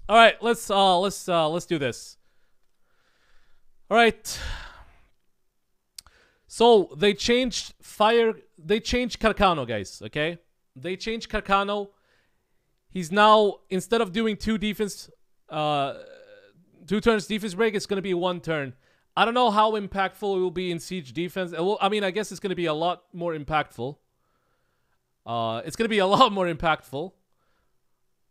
All right, let's do this. All right. So they changed fire. They changed Carcano, guys. Okay, they changed Carcano. He's now, instead of doing 2 defense, 2 turns defense break, it's gonna be 1 turn. I don't know how impactful it will be in siege defense. I mean, I guess it's gonna be a lot more impactful. It's gonna be a lot more impactful.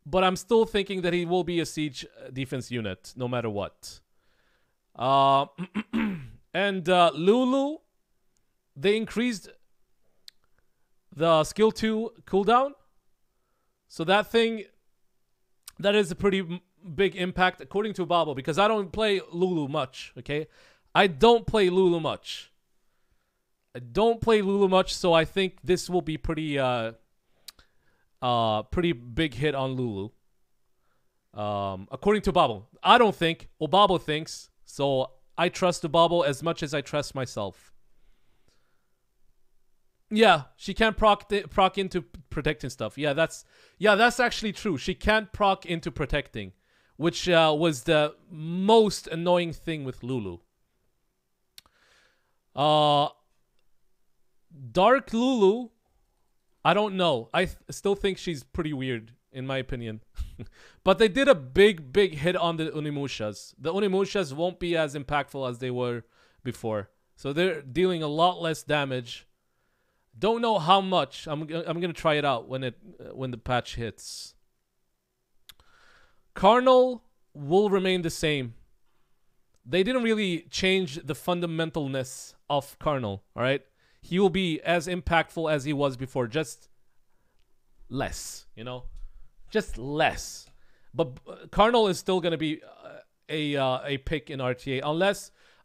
But I'm still thinking that he will be a siege defense unit, no matter what. And Lulu, they increased the skill 2 cooldown. So that is a pretty big impact according to Babo, because I don't play Lulu much, okay? I don't play Lulu much. So I think this will be pretty pretty big hit on Lulu. According to Babo. I don't think. Obabo thinks. So I trust Obabo as much as I trust myself. Yeah, she can't proc into protecting stuff. Yeah, that's actually true. She can't proc into protecting, which was the most annoying thing with Lulu. Dark Lulu, I don't know. I still think she's pretty weird, in my opinion. But they did a big hit on the Onimushas. The Onimushas won't be as impactful as they were before. So they're dealing a lot less damage. Don't know how much. I'm gonna try it out when the patch hits. Carnal will remain the same. They didn't really change the fundamentalness of Carnal, alright? He will be as impactful as he was before, just less, you know? Just less. But Carnal is still gonna be a pick in RTA,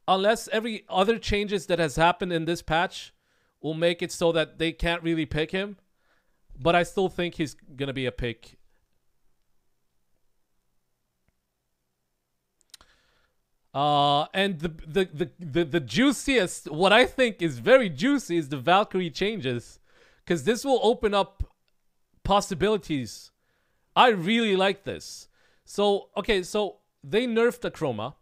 unless every other changes that has happened in this patch will make it so that they can't really pick him. But I still think he's gonna be a pick. And the juiciest, what I think is very juicy, is the Valkyrie changes, because this will open up possibilities. I really like this. So okay, so they nerfed the Chroma.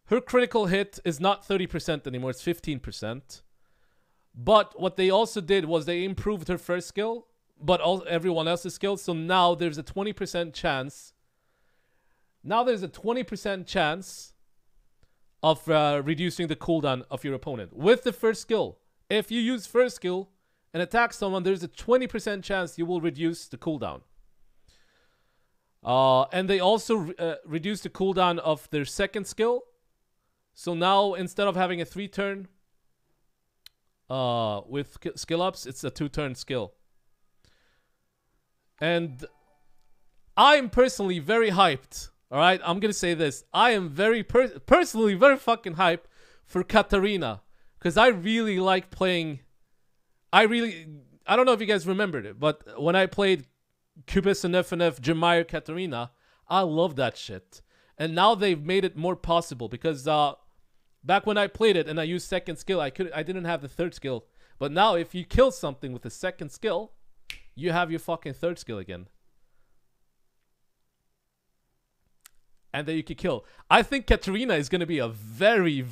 Her critical hit is not 30% anymore; it's 15%. But what they also did was they improved her first skill, but everyone else's skills. So now there's a 20% chance. Now there's a 20% chance of reducing the cooldown of your opponent with the first skill. If you use first skill and attack someone, there's a 20% chance you will reduce the cooldown. And they also reduced the cooldown of their second skill. So now instead of having a 3-turn with skill ups, it's a 2-turn skill. And I'm personally very hyped. Alright, I'm gonna say this. I am personally very fucking hyped for Katarina. Because I really like playing... I don't know if you guys remembered it, but when I played Cubis and FNF Jemire Katarina, I love that shit. And now they've made it more possible, because back when I played it and I used second skill, I didn't have the third skill. But now if you kill something with the second skill, you have your fucking third skill again. And then you can kill. I think Katarina is gonna be a very...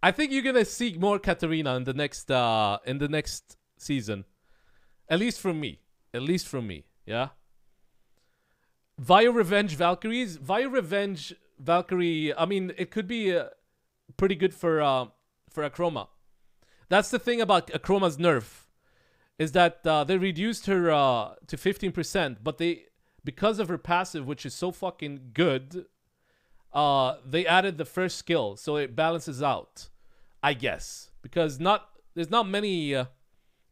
I think you're gonna see more Katarina in the next season. At least from me. At least from me. Yeah. Via Revenge Valkyries. Via Revenge Valkyrie. I mean, it could be pretty good for Akroma. That's the thing about Akroma's nerf, is that they reduced her to 15%, but because of her passive, which is so fucking good, they added the first skill, so it balances out, I guess. Because there's not many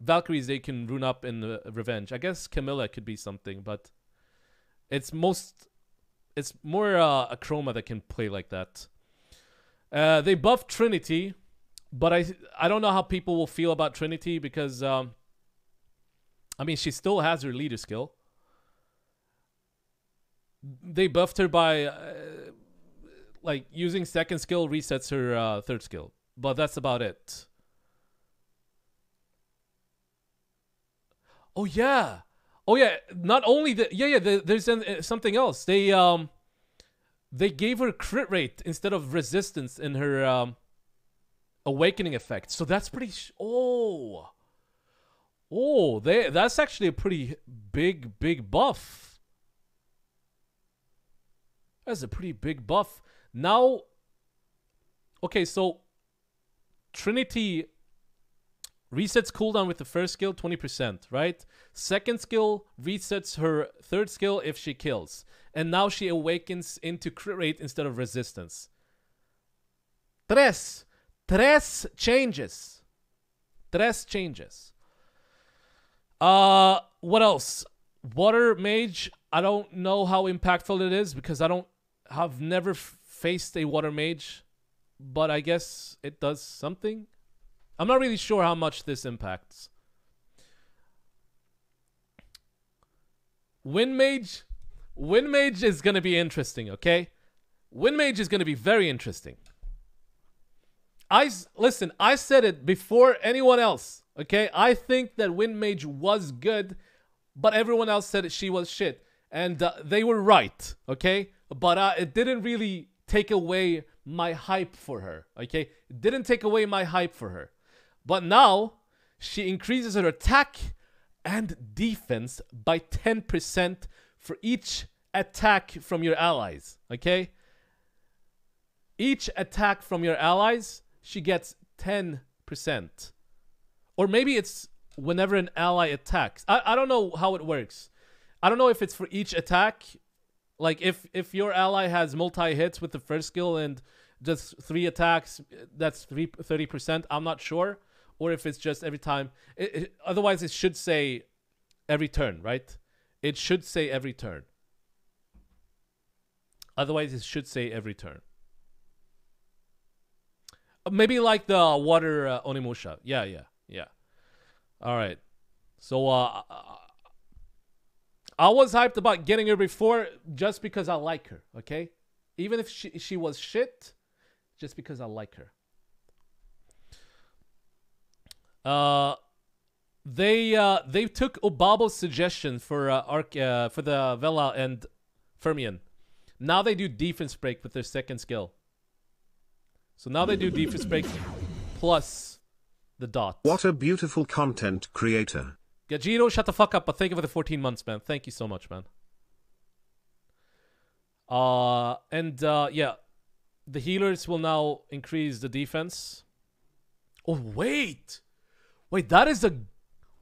Valkyries they can rune up in Revenge. I guess Camilla could be something, but it's more Akroma that can play like that. They buffed Trinity, but I don't know how people will feel about Trinity, because I mean, she still has her leader skill. They buffed her by like using second skill resets her third skill, but that's about it. Oh yeah, Oh yeah, not only the there's something else. They gave her crit rate instead of resistance in her awakening effect. So that's pretty that's actually a pretty big buff. That's a pretty big buff. Now, okay, so Trinity resets cooldown with the first skill 20%, right? Second skill resets her third skill if she kills. And now she awakens into crit rate instead of resistance. Tres changes. What else? Water Mage. I don't know how impactful it is because I've never faced a Water Mage. But I guess it does something. I'm not really sure how much this impacts. Wind Mage is going to be interesting, okay? Wind Mage is going to be very interesting. Listen, I said it before anyone else, okay? I think that Wind Mage was good, but everyone else said she was shit. And they were right, okay? But it didn't really take away my hype for her, okay? It didn't take away my hype for her. But now, she increases her attack and defense by 10% for each attack from your allies, okay? Each attack from your allies, she gets 10%. Or maybe it's whenever an ally attacks. I don't know how it works. I don't know if it's for each attack. Like, if your ally has multi-hits with the first skill and just 3 attacks, that's 30%. I'm not sure. Or if it's just every time. Otherwise, it should say every turn, right? It should say every turn. Otherwise, it should say every turn. Maybe like the water Onimusha. Yeah. All right. So, I was hyped about getting her before just because I like her, okay? Even if she was shit, just because I like her. They took Obabo's suggestion for the Vela and Fermion. Now they do defense break with their second skill. So now they do defense break plus the dot. What a beautiful content creator. Gajiro, shut the fuck up, but thank you for the 14 months, man. Thank you so much, man. Yeah. The healers will now increase the defense. Oh, wait, that is a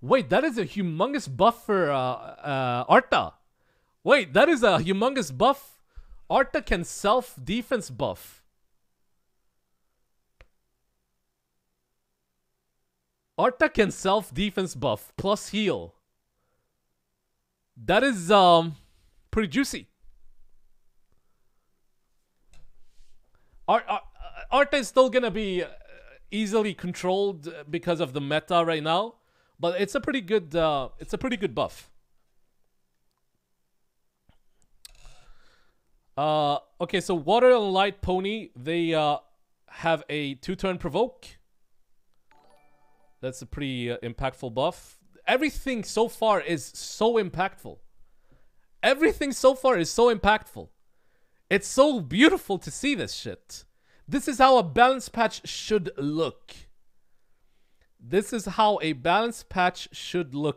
humongous buff for Arta. Wait, that is a humongous buff. Arta can self-defense buff. Arta can self-defense buff plus heal. That is pretty juicy. Arta is still gonna be easily controlled because of the meta right now, but it's a pretty good buff. Okay, so Water and Light Pony, they have a 2-turn provoke. That's a pretty impactful buff. Everything so far is so impactful. It's so beautiful to see this shit. This is how a balance patch should look.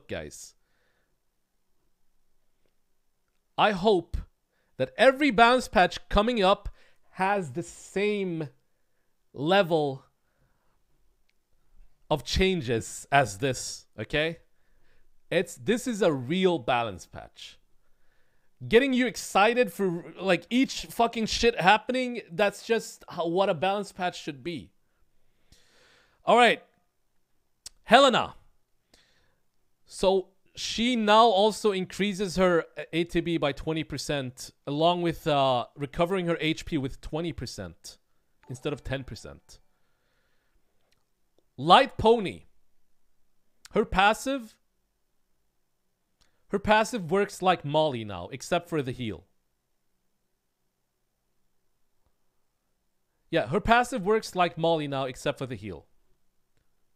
Guys. I hope that every balance patch coming up has the same level of changes as this, okay? This is a real balance patch. Getting you excited for like each fucking shit happening, that's just what a balance patch should be. All right. Helena. So she now also increases her ATB by 20% along with recovering her HP with 20% instead of 10%. Light Pony. Her passive works like Molly now, except for the heal. Yeah, her passive works like Molly now, except for the heal.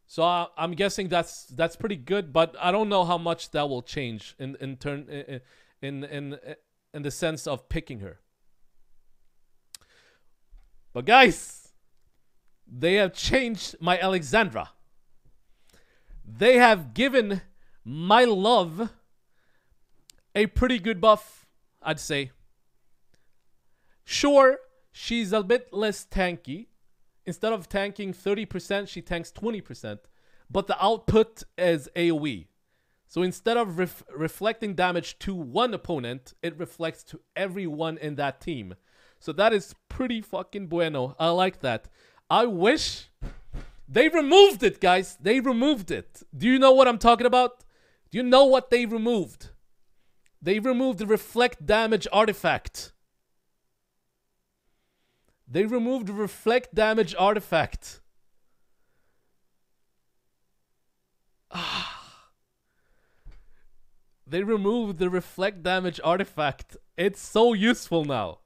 So I'm guessing that's pretty good, but I don't know how much that will change in turn in the sense of picking her. But guys, they have changed my Alexandra. They have given my love a pretty good buff, I'd say. Sure, she's a bit less tanky. Instead of tanking 30%, she tanks 20%. But the output is AoE. So instead of reflecting damage to one opponent, it reflects to everyone in that team. So that is pretty fucking bueno. I like that. I wish they removed it, guys. They removed it. Do you know what I'm talking about? Do you know what they removed? They removed the reflect damage artifact. They removed the reflect damage artifact. They removed the reflect damage artifact. It's so useful now.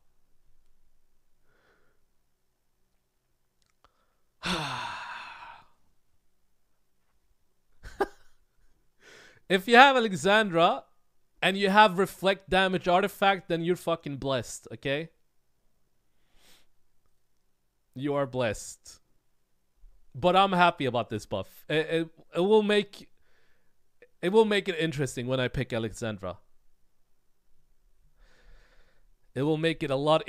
If you have Alexandra and you have reflect damage artifact, then you're fucking blessed, okay? You are blessed. But I'm happy about this buff. It will make it interesting when I pick Alexandra. It will make it a lot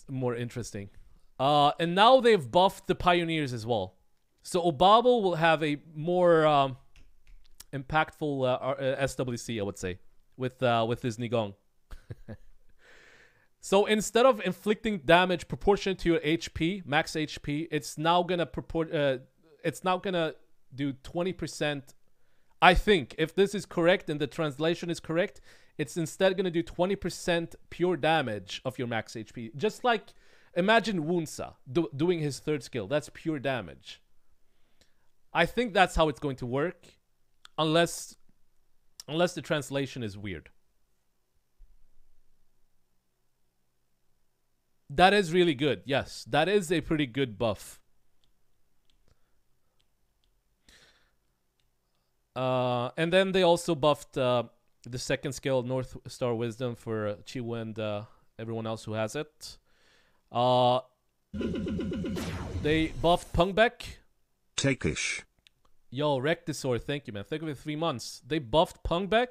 more interesting. And now they've buffed the pioneers as well. So Obabo will have a more impactful SWC, I would say, with his Nigong. So instead of inflicting damage proportionate to your HP, max HP, it's now gonna do 20%. I think if this is correct and the translation is correct, it's instead gonna do 20% pure damage of your max HP. Just like imagine Wunsa doing his third skill. That's pure damage. I think that's how it's going to work, unless the translation is weird. That is really good. Yes, that is a pretty good buff. And then they also buffed the second skill, North Star Wisdom, for Chiwu and everyone else who has it. They buffed Pungbek. Takish. Yo, Rectisor, thank you, man. Thank you for 3 months. They buffed Pungbek.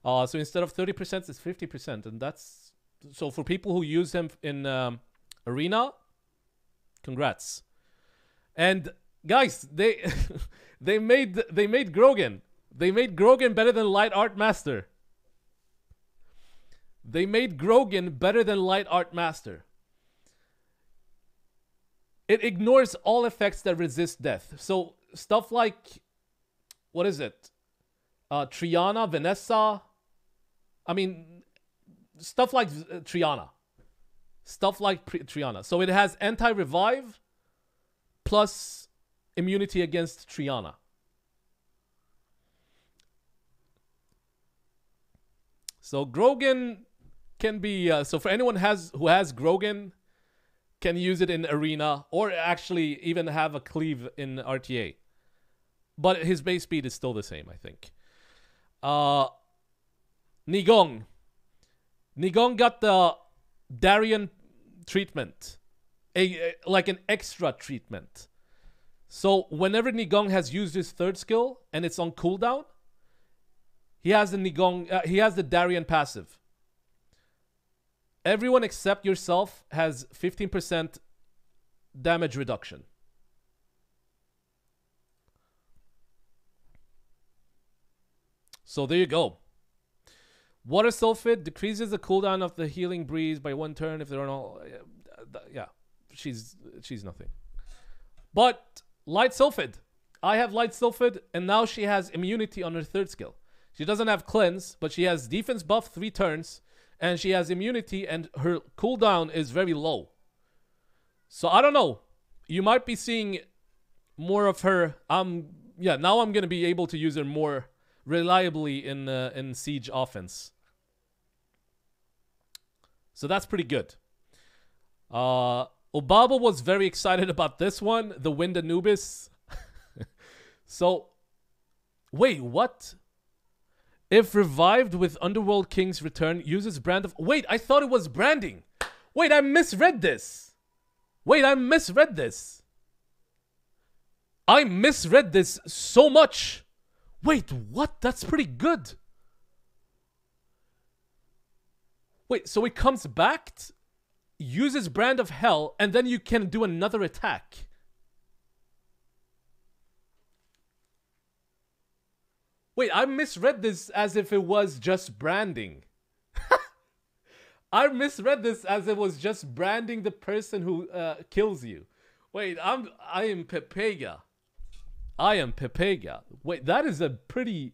So instead of 30%, it's 50%. And that's... So for people who use him in Arena, congrats. And guys, they they made Grogan. They made Grogan better than Light Art Master. They made Grogan better than Light Art Master. It ignores all effects that resist death. So stuff like, what is it? Triana, Vanessa. I mean, stuff like Triana. Stuff like Triana. So it has anti-revive plus immunity against Triana. So Grogan can be... so for anyone who has Grogan, can use it in Arena, or actually even have a cleave in RTA. But his base speed is still the same, I think. Nigong. Nigong got the Darien treatment. Like an extra treatment. So whenever Nigong has used his third skill and it's on cooldown, he has the Nigong, he has the Darien passive. Everyone except yourself has 15% damage reduction. So there you go. Water Sulfate decreases the cooldown of the healing breeze by 1 turn if there are no... Yeah, she's nothing. But Light Sulfate. I have Light Sulfate, and now she has immunity on her third skill. She doesn't have Cleanse, but she has defense buff 3 turns, and she has immunity, and her cooldown is very low. So I don't know. You might be seeing more of her. Yeah, now I'm gonna be able to use her more reliably in Siege offense. So that's pretty good. Obaba was very excited about this one, the Wind Anubis. So, wait, what? If revived with Underworld King's return, uses brand of... Wait, I thought it was branding. Wait, I misread this. Wait, I misread this. I misread this so much. Wait, what? That's pretty good. Wait, so it comes back, uses Brand of Hell, and then you can do another attack. Wait, I misread this as if it was just branding. I misread this as it was just branding the person who kills you. Wait, I am Pepega. I am Pepega. Wait, that is a pretty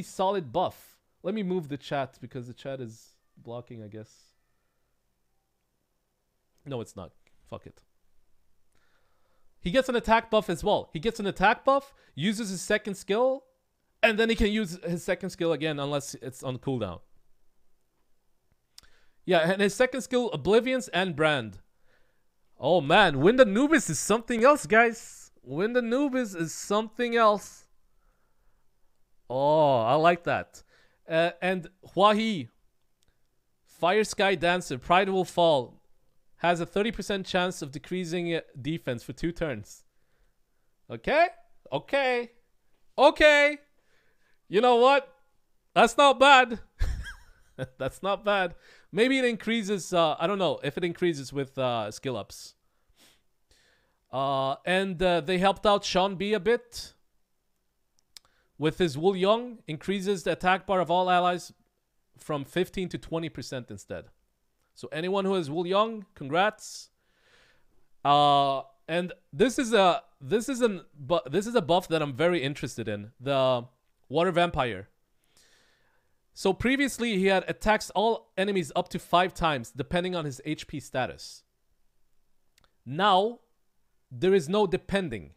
solid buff. Let me move the chat because the chat is blocking, I guess. No, it's not. Fuck it. He gets an attack buff as well. He gets an attack buff, uses his second skill, and then he can use his second skill again unless it's on cooldown. Yeah, and his second skill, Oblivions and Brand. Oh man, Wind Anubis is something else, guys. Wind Anubis is something else. Oh, I like that. And Huahi, Fire Sky Dancer, Pride Will Fall, has a 30% chance of decreasing defense for 2 turns. Okay? Okay. Okay. You know what? That's not bad. That's not bad. Maybe it increases, I don't know, if it increases with skill ups. And they helped out Sean B a bit. With his Wool Young, increases the attack bar of all allies from 15 to 20% instead. So anyone who has Wool Young, congrats. And this is a buff that I'm very interested in. The Water Vampire. So previously he had attacks all enemies up to 5 times depending on his HP status. Now there is no depending.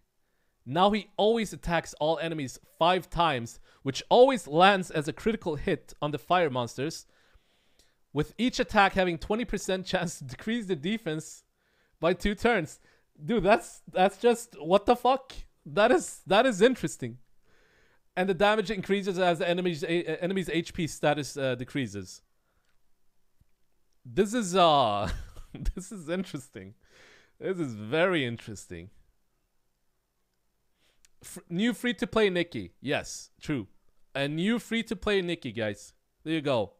Now he always attacks all enemies 5 times, which always lands as a critical hit on the fire monsters, with each attack having 20% chance to decrease the defense by 2 turns. Dude, that's just what the fuck? That is interesting. And the damage increases as the enemy's HP status decreases. This is this is interesting. This is very interesting. New free-to-play Nikki. Yes, true. A new free-to-play Nikki, guys. There you go.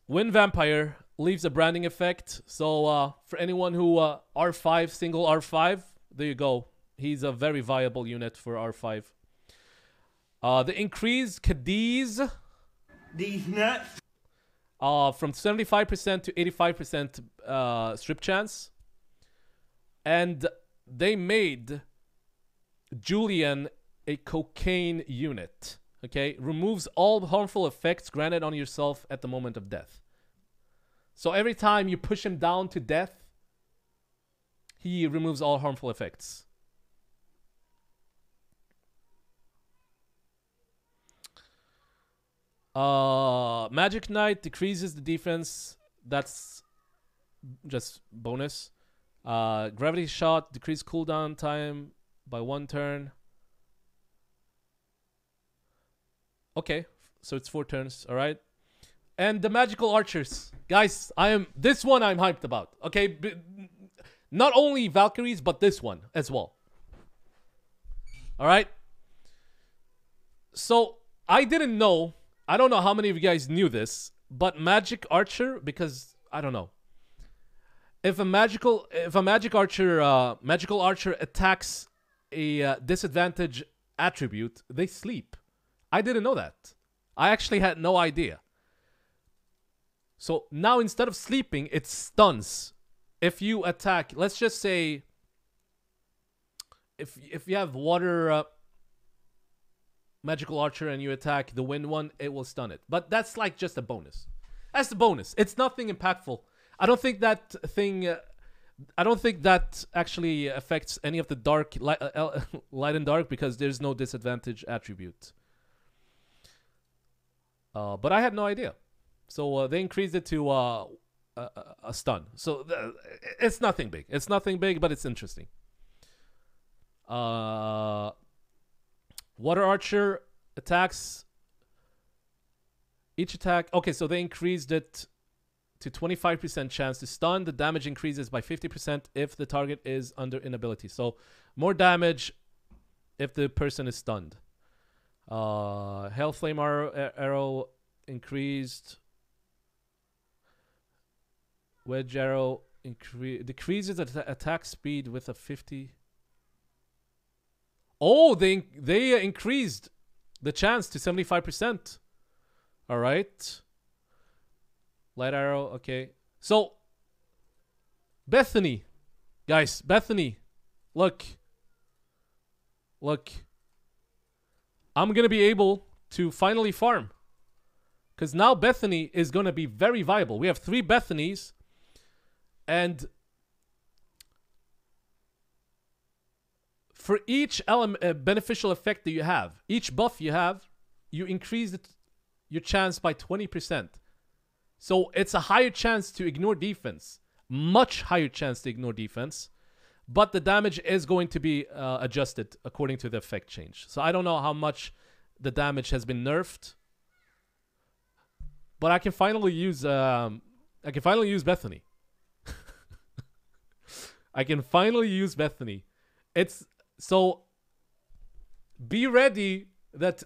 Wind Vampire leaves a branding effect. So for anyone who R5, single R5, there you go. He's a very viable unit for R5. The increased Cadiz. These nuts. From 75% to 85% strip chance. And they made Julian a cocaine unit. Okay? Removes all harmful effects granted on yourself at the moment of death. So every time you push him down to death, he removes all harmful effects. Magic Knight decreases the defense. That's just bonus. Gravity Shot, decrease cooldown time by 1 turn. Okay, so it's 4 turns, alright. And the Magical Archers. Guys, this one I'm hyped about. Okay, not only Valkyries, but this one as well. Alright. So, I didn't know, I don't know how many of you guys knew this, but Magic Archer, because, I don't know. If a magical archer attacks a disadvantage attribute, they sleep. I didn't know that. I actually had no idea. So now instead of sleeping, it stuns. If you attack, let's just say, if you have water magical archer and you attack the wind one, it will stun it. But that's like just a bonus. That's the bonus. It's nothing impactful. I don't think that thing. I don't think that actually affects any of the dark, light and dark, because there's no disadvantage attribute. But I had no idea. So they increased it to a stun. So it's nothing big. It's nothing big, but it's interesting. Water Archer attacks. Each attack. Okay, so they increased it to 25% chance to stun. The damage increases by 50% if the target is under inability. So more damage if the person is stunned. Hellflame arrow increased. Wedge arrow decreases attack speed with a 50. Oh, they increased the chance to 75%. All right. Light arrow, okay. So, Bethany. Guys, Bethany. Look. I'm going to be able to finally farm. Because now Bethany is going to be very viable. We have 3 Bethanies. And for each beneficial effect that you have, each buff you have, you increase your chance by 20%. So it's a higher chance to ignore defense. Much higher chance to ignore defense. But the damage is going to be adjusted according to the effect change. So I don't know how much the damage has been nerfed. But I can finally use Bethany. I can finally use Bethany. It's so be ready that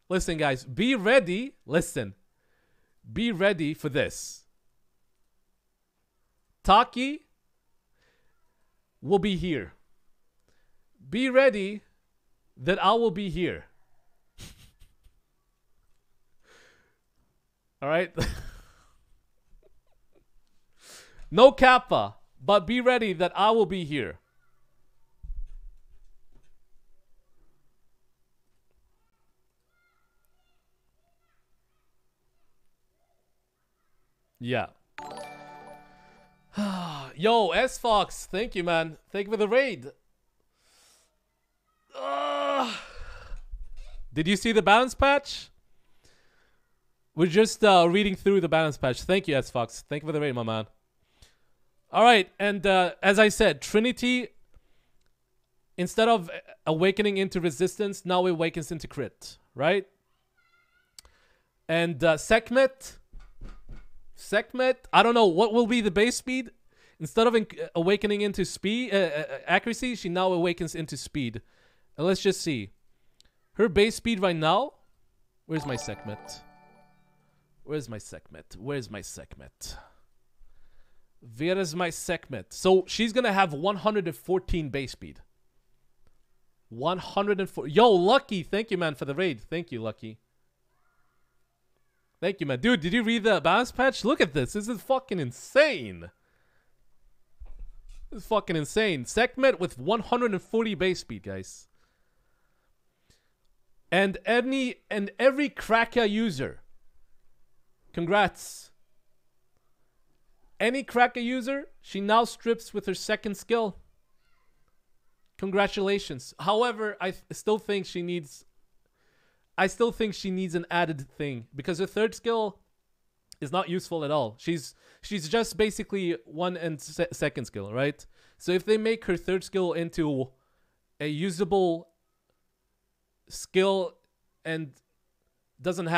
listen guys, be ready, listen. Be ready for this. Taki will be here. Be ready that I will be here. All right? No kappa, but be ready that I will be here. Yeah. Yo, S-Fox, thank you, man. Thank you for the raid. Did you see the balance patch? We're just reading through the balance patch. Thank you, S-Fox. Thank you for the raid, my man. All right, and as I said, Trinity, instead of awakening into resistance, now awakens into crit, right? And Sekhmet, I don't know what will be the base speed. Instead of awakening into speed accuracy, she now awakens into speed. And let's just see. Her base speed right now. Where's my Sekhmet? Where's my Sekhmet? Where's my Sekhmet? Where is my Sekhmet? So she's gonna have 114 base speed. 104. Yo, Lucky, thank you, man, for the raid. Thank you, Lucky. Thank you, man. Dude, did you read the balance patch? Look at this. This is fucking insane. This is fucking insane. Sekhmet with 140 base speed, guys. And every Kraka user. Congrats. Any Kraka user, she now strips with her second skill. Congratulations. However, I still think she needs an added thing because her third skill is not useful at all. She's just basically one and second skill, right? So if they make her third skill into a usable skill and doesn't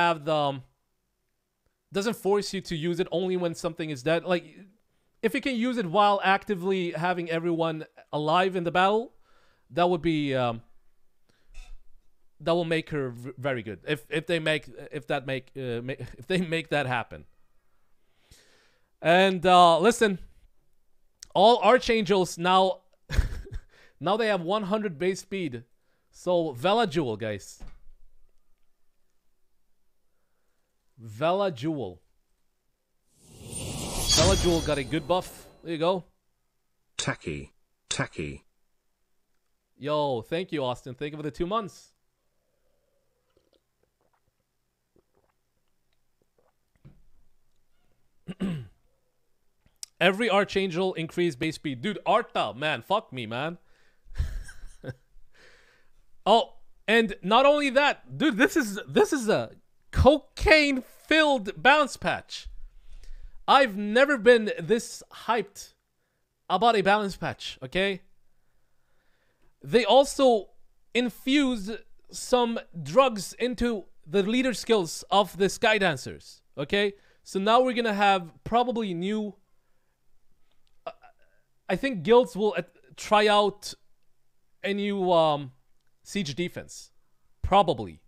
force you to use it only when something is dead, like if you can use it while actively having everyone alive in the battle, that would be that will make her very good if they make that happen. And listen, all archangels now now they have 100 base speed. So Vela Jewel, guys. Vela Jewel got a good buff. There you go. Tacky. Yo, thank you, Austin. Thank you for the 2 months. Every archangel increased base speed. Dude, Arta, man, fuck me, man. Oh, and not only that, dude, this is a cocaine-filled bounce patch. I've never been this hyped about a balance patch, okay? They also infused some drugs into the leader skills of the Sky Dancers, okay? So now we're gonna have probably new... I think guilds will try out a new siege defense, probably,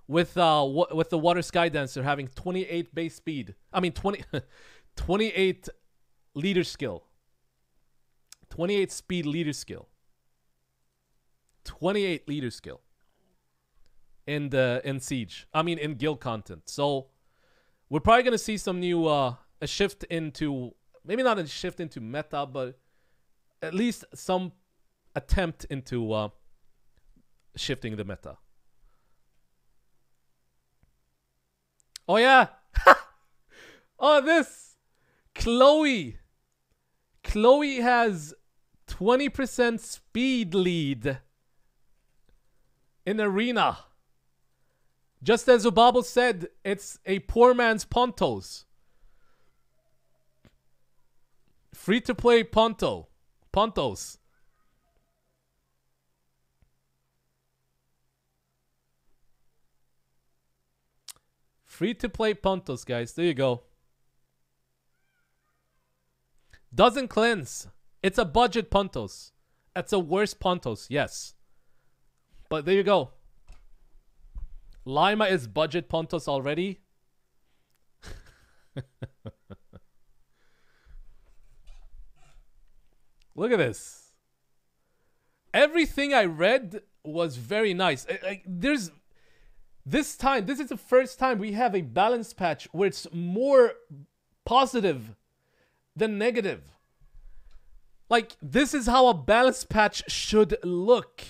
with the Water Sky Dancer having 28 base speed. I mean 28 leader skill, 28 speed leader skill, 28 leader skill in siege. I mean in guild content. So we're probably gonna see some new a shift into, maybe not a shift into meta, but at least some attempt into shifting the meta. Oh yeah. Oh, this Chloe has 20% speed lead in arena. Just as Ubabo said, it's a poor man's Pontos. Free to play Pontos. Free to play Pontos, guys. There you go. Doesn't cleanse. It's a budget Pontos. That's a worse Pontos, yes. But there you go. Lima is budget Pontos already. Look at this. Everything I read was very nice. There's this time, this is the first time we have a balance patch where it's more positive than negative. Like, this is how a balance patch should look.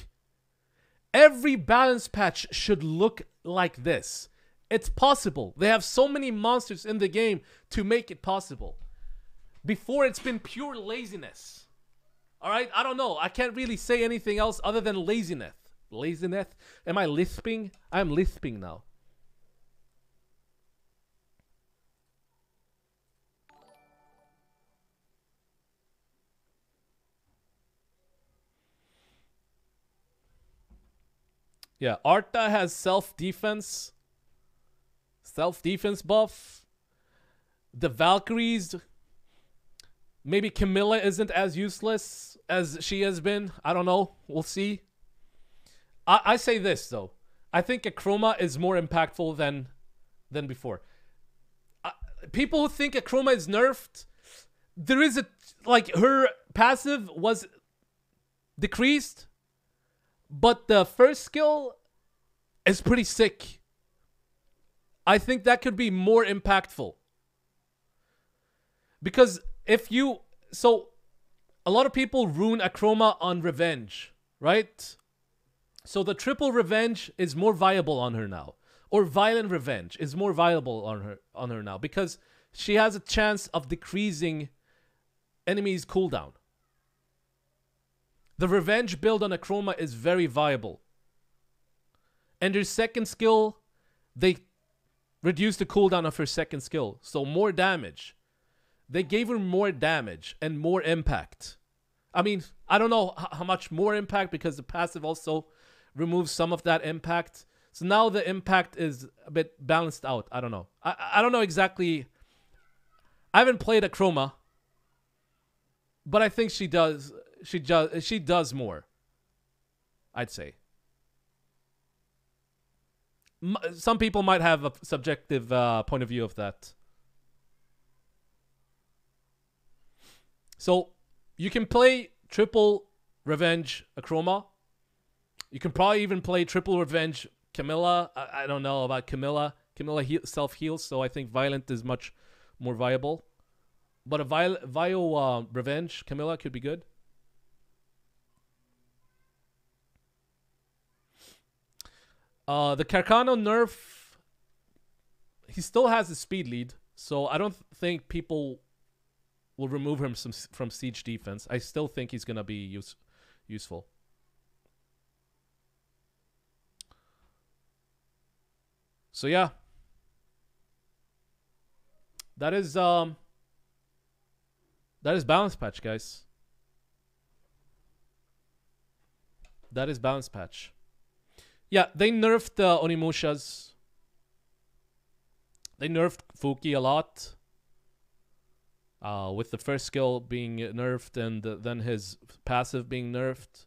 Every balance patch should look like this. It's possible. They have so many monsters in the game to make it possible. Before, it's been pure laziness. Alright? I don't know. I can't really say anything else other than laziness. Laziness? Am I lisping? I'm lisping now. Yeah, Arta has self-defense. Self-defense buff. The Valkyries. Maybe Camilla isn't as useless as she has been. I don't know. We'll see. I say this, though. I think Akroma is more impactful than before. People who think Akroma is nerfed, there is a... Like, her passive was decreased, but the first skill is pretty sick. I think that could be more impactful. Because if you... So, a lot of people ruin Akroma on revenge, right? So the triple revenge is more viable on her now. Or violent revenge is more viable on her now. Because she has a chance of decreasing enemies' cooldown. The revenge build on Akroma is very viable. And her second skill, they reduced the cooldown of her second skill. So more damage. They gave her more damage and more impact. I mean, I don't know how much more impact because the passive also removes some of that impact. So now the impact is a bit balanced out. I don't know. I don't know exactly. I haven't played Akroma, but I think she does. She does more, I'd say. Some people might have a subjective point of view of that. So you can play triple revenge Akroma. You can probably even play triple revenge Camilla. I don't know about Camilla. Camilla self-heals, so I think violent is much more viable. But a Vio revenge Camilla could be good. The Carcano nerf, he still has a speed lead, so I don't think people will remove him from siege defense. I still think he's gonna be useful. So yeah, that is That is balance patch, guys. That is balance patch. Yeah, they nerfed Onimushas. They nerfed Fuki a lot. With the first skill being nerfed and then his passive being nerfed.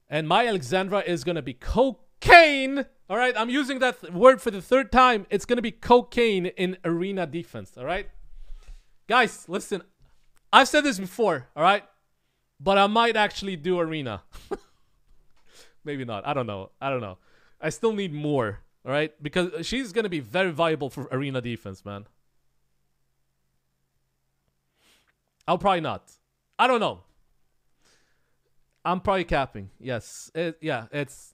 And my Alexandra is going to be cocaine. All right, I'm using that word for the third time. It's going to be cocaine in arena defense. All right, guys, listen. I've said this before. All right, but I might actually do arena. Maybe not. I don't know. I still need more. All right, because she's going to be very viable for arena defense, man. I'll probably not. I don't know. I'm probably capping. Yes.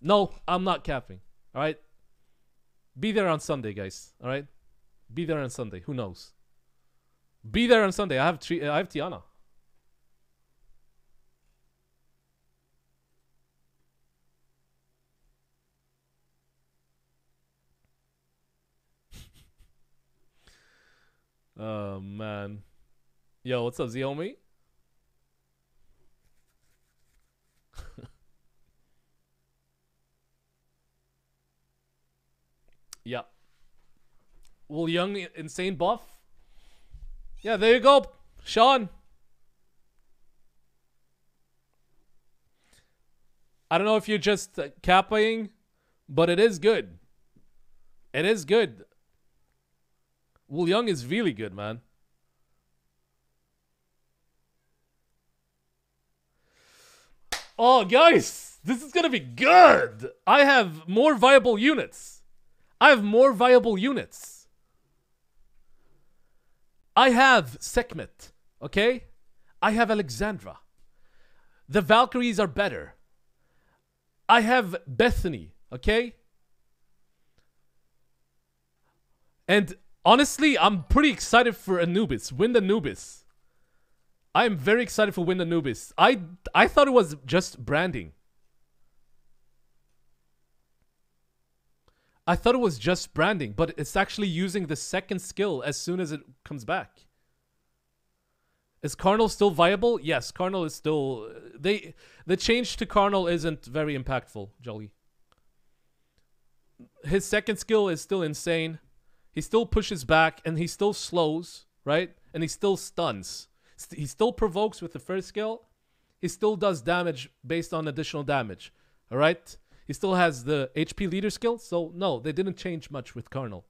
No, I'm not capping. All right. Be there on Sunday, guys. All right. Be there on Sunday. Who knows? Be there on Sunday. I have Tiana. Oh man. Yo, what's up, Ziomi? Yeah. Will Young insane buff? Yeah, there you go, Sean. I don't know if you're just capping, but it is good. It is good. Will Young is really good, man. Oh, guys, this is gonna be good. I have more viable units. I have Sekhmet, okay? I have Alexandra. The Valkyries are better. I have Bethany, okay? And honestly, I'm pretty excited for Anubis. Win Anubis. I am very excited for Win Anubis. I thought it was just branding. I thought it was just branding, but it's actually using the second skill as soon as it comes back. Is Carnal still viable? Yes, Carnal is still... The change to Carnal isn't very impactful, Jolly. His second skill is still insane. He still pushes back, and he still slows, right? And he still stuns. He still provokes with the first skill. He still does damage based on additional damage, all right? He still has the HP leader skill, so no, they didn't change much with Carnal.